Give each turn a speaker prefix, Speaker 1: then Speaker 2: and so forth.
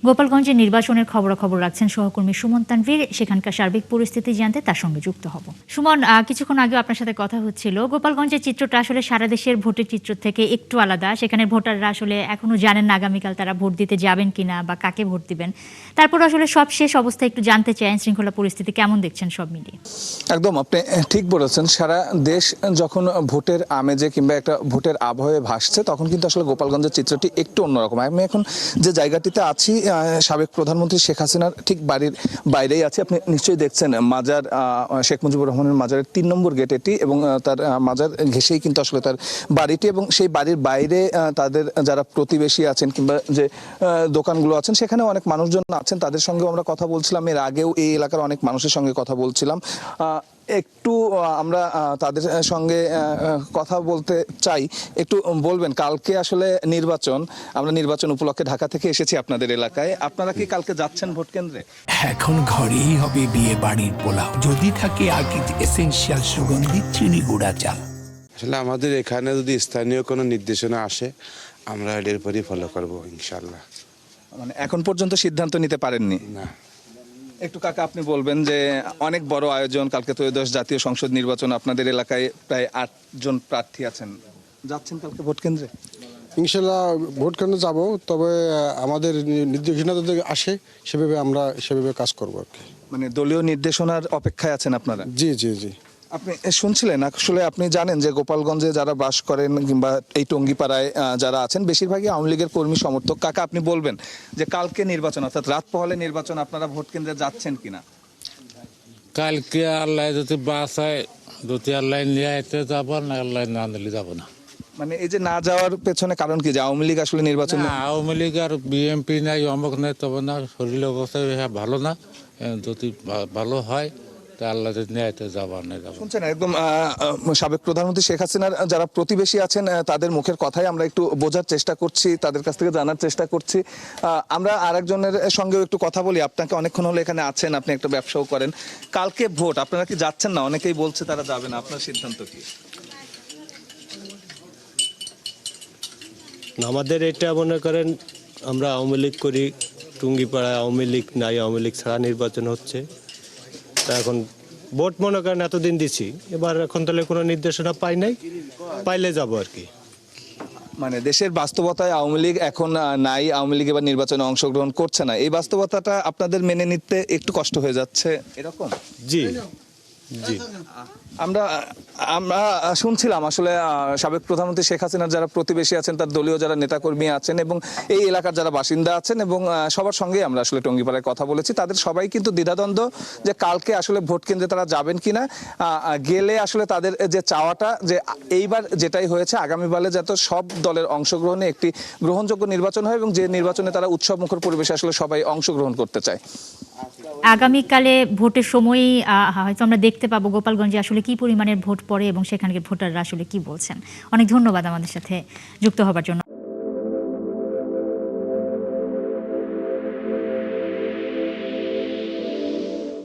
Speaker 1: গোপালগঞ্জের নির্বাচনের খবরাখবর রাখছেন সহকর্মী সুমন তানভীর। সেখানকার সার্বিক পরিস্থিতি জানতে তার সঙ্গে যুক্ত হব। সুমন, কিছুক্ষণ আগে আপনার সাথে কথা হচ্ছিল, গোপালগঞ্জের চিত্রটা আসলে সারা দেশের ভোটের চিত্র থেকে একটু আলাদা। সেখানে ভোটাররা আসলে এখনো জানেন না আগামীকাল তারা ভোট দিতে যাবেন কিনা বা কাকে ভোট দিবেন। তারপর আসলে সব শেষ অবস্থা একটু জানতে চাই, আইন শৃঙ্খলা পরিস্থিতি কেমন দেখছেন সব মিলিয়ে?
Speaker 2: একদম আপনি ঠিক বলেছেন। সারা দেশ যখন ভোটের আমেজে কিংবা একটা ভোটের আবহে ভাসছে, তখন কিন্তু আসলে গোপালগঞ্জের চিত্রটি একটু অন্যরকম। আমি এখন যে জায়গাটিতে আছি, সাবেক প্রধানমন্ত্রী শেখ হাসিনার ঠিক বাড়ির বাইরেই আছি। আপনি নিশ্চয়ই দেখছেন মাজার, শেখ মুজিবুর রহমানের মাজারের 3 নম্বর গেট এটি, এবং তার মাজার ঘেঁষেই কিন্তু আসলে তার বাড়িটি, এবং সেই বাড়ির বাইরে তাদের যারা প্রতিবেশী আছেন কিংবা যে দোকানগুলো আছেন, সেখানে অনেক মানুষজন আছেন। তাদের সঙ্গে আমরা কথা বলছিলাম, এর আগেও এই এলাকার অনেক মানুষের সঙ্গে কথা বলছিলাম। একটু আমরা তাদের সঙ্গে কথা বলতে চাই। একটু বলবেন, কালকে আসলে নির্বাচন, আমরা নির্বাচন উপলক্ষে ঢাকা থেকে এসেছি আপনাদের এলাকায়। আপনারা কি কালকে যাচ্ছেন ভোট কেন্দ্রে?
Speaker 3: এখন ঘরেই হবে বিয়ে বাড়ির পোলাও, যদি থাকে আকিজ এসেনশিয়াল সুগন্ধি চিনি গুঁড়া চাল।
Speaker 4: আসলে আমাদের এখানে যদি স্থানীয় কোনো নির্দেশনা আসে, আমরা এর পরই ফলো করবো ইনশাল্লাহ।
Speaker 2: মানে এখন পর্যন্ত সিদ্ধান্ত নিতে পারেননি?
Speaker 4: না।
Speaker 2: একটু কাকা আপনি বলবেন যে অনেক বড় আয়োজন, কালকে ত্রয়োদশ জাতীয় সংসদ নির্বাচন, আপনাদের এলাকায় প্রায় 8 জন প্রার্থী আছেন, যাচ্ছেন কালকে ভোট কেন্দ্রে?
Speaker 5: ইনশাল্লাহ ভোট কেন্দ্রে যাব, তবে আমাদের নির্দেশনা যদি আসে সেভাবে কাজ করবো আর কি।
Speaker 2: মানে দলীয় নির্দেশনার অপেক্ষায় আছেন আপনারা?
Speaker 5: জি জি জি।
Speaker 2: আপনি শুনছিলেন, আসলে আপনি জানেন যে গোপালগঞ্জে যারা বাস করেন কিংবা এই টঙ্গীপাড়ায় যারা আছেন, বেশিরভাগই আওয়ামী লীগের কর্মী সমর্থক। কাকা আপনি বলবেন যে কালকে নির্বাচন, অর্থাৎ রাত পোহালে নির্বাচন, আপনারা ভোট কেন্দ্রে যাচ্ছেন কিনা?
Speaker 6: কালকে আল্লাহ যদি বাসায়, যদি আল্লাহ নিয়ে আইতে যাব না, আল্লাহ না নিলে যাব না।
Speaker 2: মানে এই যে না যাওয়ার পেছনে কারণ কি, যে আওয়ামী লীগ আসলে নির্বাচন?
Speaker 6: না, আওয়ামী লীগ আর বিএমপি নাই, অমক নাই, তবে না, শরীর অবস্থা ভালো না। যদি ভালো হয় তা আল্লাহ যদি নিয়ে আইতে যাব না যাব।
Speaker 2: শুনছেন, একদম সাবেক প্রধানমন্ত্রী শেখ হাসিনার যারা প্রতিবেশী আছেন, তাদের মুখের কথাই আমরা একটু বোঝার চেষ্টা করছি, তাদের কাছ থেকে জানার চেষ্টা করছি। আমরা আরেকজনের সঙ্গেও একটু কথা বলি। আপনাকে অনেকক্ষণ হলো এখানে আছেন, আপনি একটা ব্যবসাও করেন। কালকে ভোট, আপনারা কি যাচ্ছেন না? অনেকেই বলছে তারা যাবে না, আপনার সিদ্ধান্ত কি?
Speaker 7: আমাদের এটা মনে করেন, আমরা আওয়ামী লীগ করি, টুঙ্গিপাড়ায় আওয়ামী লীগ নাই, আওয়ামী লীগ ছাড়া নির্বাচন হচ্ছে। তা এখন ভোট মনে করেন এতদিন দিছি, এবার এখন তাহলে কোনো নির্দেশনা পাই নাই, পাইলে যাব আর কি।
Speaker 2: মানে দেশের বাস্তবতায় আওয়ামী লীগ এখন নাই, আওয়ামী লীগ এবার নির্বাচনে অংশগ্রহণ করছে না, এই বাস্তবতাটা আপনাদের মেনে নিতে একটু কষ্ট হয়ে যাচ্ছে এরকম?
Speaker 7: জি জি।
Speaker 2: আমরা শুনছিলাম আসলে সাবেক প্রধানমন্ত্রী শেখ হাসিনার যারা প্রতিবেশী আছেন, তার দলীয় যারা নেতাকর্মী আছেন এবং এই এলাকার যারা বাসিন্দা আছেন, এবং সবার সঙ্গেই আমরা আসলে টঙ্গীপাড়ায় কথা বলেছি, তাদের সবাই কিন্তু দ্বিধাদ্বন্দ্ব যে কালকে আসলে ভোট কেন্দ্রে তারা যাবেন কিনা। গেলে আসলে তাদের যে চাওয়াটা, যে এইবার যেটাই হয়েছে, আগামীবারে যাতে সব দলের অংশগ্রহণে একটি গ্রহণযোগ্য নির্বাচন হয়, এবং যে নির্বাচনে তারা উৎসব মুখর পরিবেশে আসলে সবাই অংশগ্রহণ করতে চায়।
Speaker 1: আগামীকালে ভোটের সময়ই হয়তো আমরা দেখতে পাবো গোপালগঞ্জে আসলে কি পরিমাণের ভোট পড়ে এবং সেখানকার ভোটাররা আসলে কি বলছেন। অনেক ধন্যবাদ আমাদের সাথে যুক্ত হবার জন্য।